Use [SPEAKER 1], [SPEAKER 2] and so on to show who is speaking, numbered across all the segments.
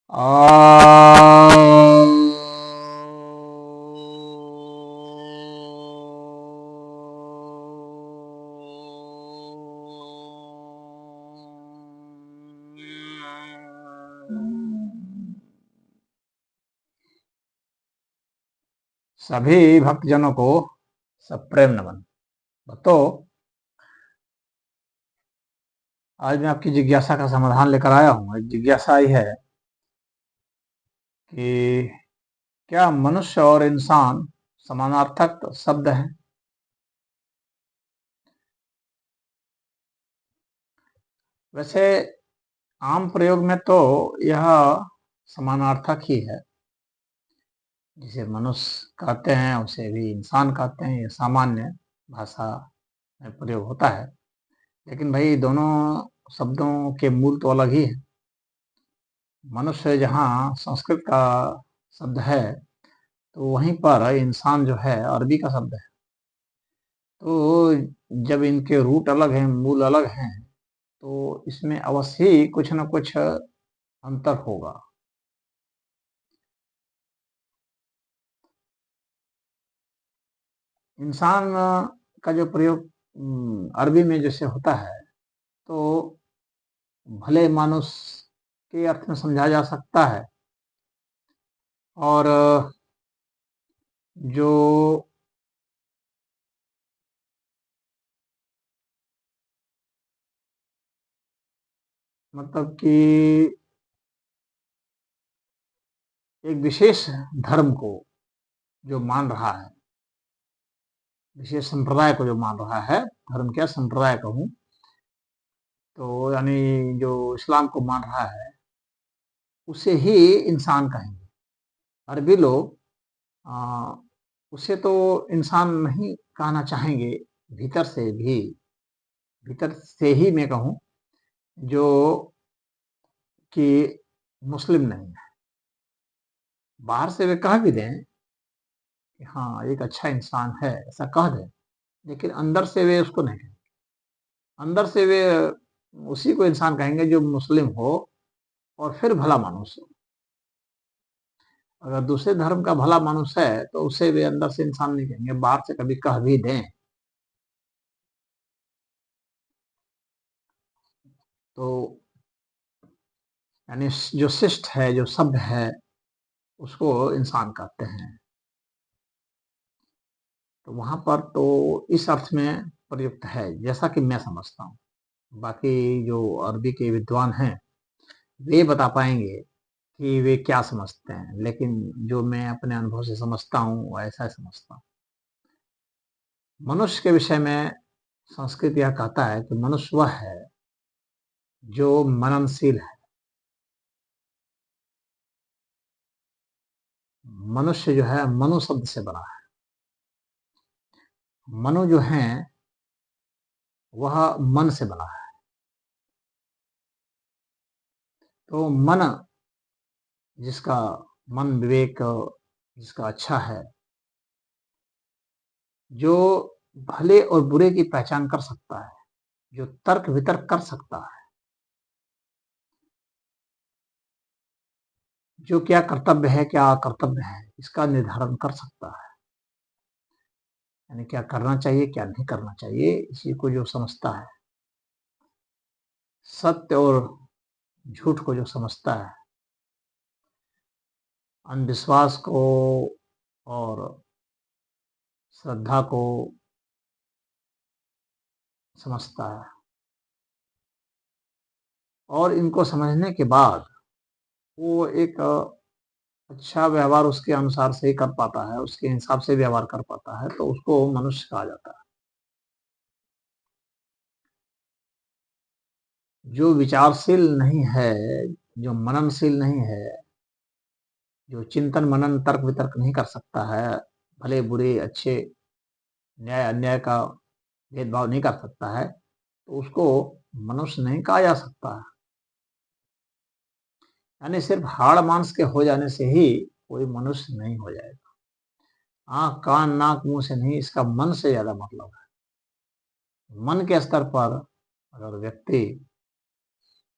[SPEAKER 1] सभी भक्तजनों को सप्रेम नमन। तो आज मैं आपकी जिज्ञासा का समाधान लेकर आया हूँ। एक जिज्ञासा ही है कि क्या मनुष्य और इंसान समानार्थक शब्द हैं? वैसे आम प्रयोग में तो यह समानार्थक ही है। जिसे मनुष्य कहते हैं उसे भी इंसान कहते हैं, ये सामान्य भाषा में प्रयोग होता है। लेकिन भाई दोनों शब्दों के मूल तो अलग ही है। मनुष्य जहाँ संस्कृत का शब्द है तो वहीं पर इंसान जो है अरबी का शब्द है। तो जब इनके रूट अलग हैं, मूल अलग हैं, तो इसमें अवश्य ही कुछ न कुछ अंतर होगा। इंसान का जो प्रयोग अरबी में जैसे होता है तो भले मानुष के अर्थ में समझा जा सकता है, और जो मतलब कि एक विशेष धर्म को जो मान रहा है, विशेष संप्रदाय को जो मान रहा है, धर्म क्या संप्रदाय कहूँ तो यानी जो इस्लाम को मान रहा है उसे ही इंसान कहेंगे। अरबी लोग आ, उसे तो इंसान नहीं कहना चाहेंगे। भीतर से भी, भीतर से ही मैं कहूँ, जो कि मुस्लिम नहीं है। बाहर से वे कह भी दें कि हाँ एक अच्छा इंसान है, ऐसा कह दें, लेकिन अंदर से वे उसको नहीं कहेंगे। अंदर से वे उसी को इंसान कहेंगे जो मुस्लिम हो और फिर भला मानुस हो। अगर दूसरे धर्म का भला मानुस है तो उसे वे अंदर से इंसान नहीं कहेंगे, बाहर से कभी कह भी दें तो। यानी जो शिष्ट है, जो सभ्य है, उसको इंसान कहते हैं। तो वहां पर तो इस अर्थ में प्रयुक्त है जैसा कि मैं समझता हूँ। बाकी जो अरबी के विद्वान हैं वे बता पाएंगे कि वे क्या समझते हैं, लेकिन जो मैं अपने अनुभव से समझता हूँ वो ऐसा समझता हूँ। मनुष्य के विषय में संस्कृत यह कहता है कि मनुष्य वह है जो मननशील है। मनुष्य जो है मनु शब्द से बना है। मनु जो है वह मन से बना है। तो मन, जिसका मन विवेक जिसका अच्छा है, जो भले और बुरे की पहचान कर सकता है, जो तर्क वितर्क कर सकता है, जो क्या कर्तव्य है क्या अकर्तव्य है इसका निर्धारण कर सकता है, यानी क्या करना चाहिए क्या नहीं करना चाहिए, इसी को जो समझता है, सत्य और झूठ को जो समझता है, अंधविश्वास को और श्रद्धा को समझता है, और इनको समझने के बाद वो एक अच्छा व्यवहार उसके अनुसार से ही कर पाता है, उसके हिसाब से व्यवहार कर पाता है, तो उसको मनुष्य कहा जाता है। जो विचारशील नहीं है, जो मननशील नहीं है, जो चिंतन मनन तर्क वितर्क नहीं कर सकता है, भले बुरे अच्छे न्याय अन्याय का भेदभाव नहीं कर सकता है, तो उसको मनुष्य नहीं कहा जा सकता है। यानी सिर्फ हाड़ मांस के हो जाने से ही कोई मनुष्य नहीं हो जाएगा। आंख कान नाक मुंह से नहीं, इसका मन से ज्यादा मतलब है। मन के स्तर पर अगर व्यक्ति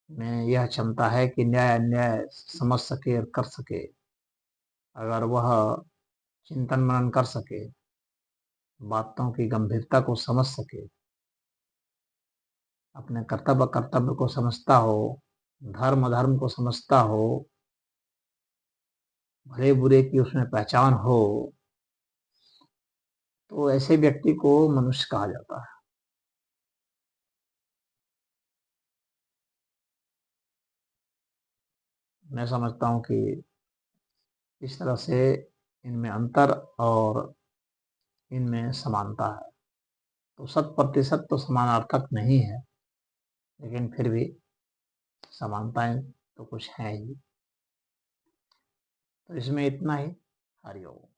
[SPEAKER 1] में यह क्षमता है कि न्याय अन्याय समझ सके और कर सके। अगर वह चिंतन मनन कर सके, बातों की गंभीरता को समझ सके, अपने कर्तव्य कर्तव्य को समझता हो, धर्म अधर्म को समझता हो, भले बुरे की उसमें पहचान हो, तो ऐसे व्यक्ति को मनुष्य कहा जाता है। मैं समझता हूँ कि इस तरह से इनमें अंतर और इनमें समानता है। तो 100% तो समानार्थक नहीं है, लेकिन फिर भी समानताएं तो कुछ हैं ही। तो इसमें इतना ही। हरिओम।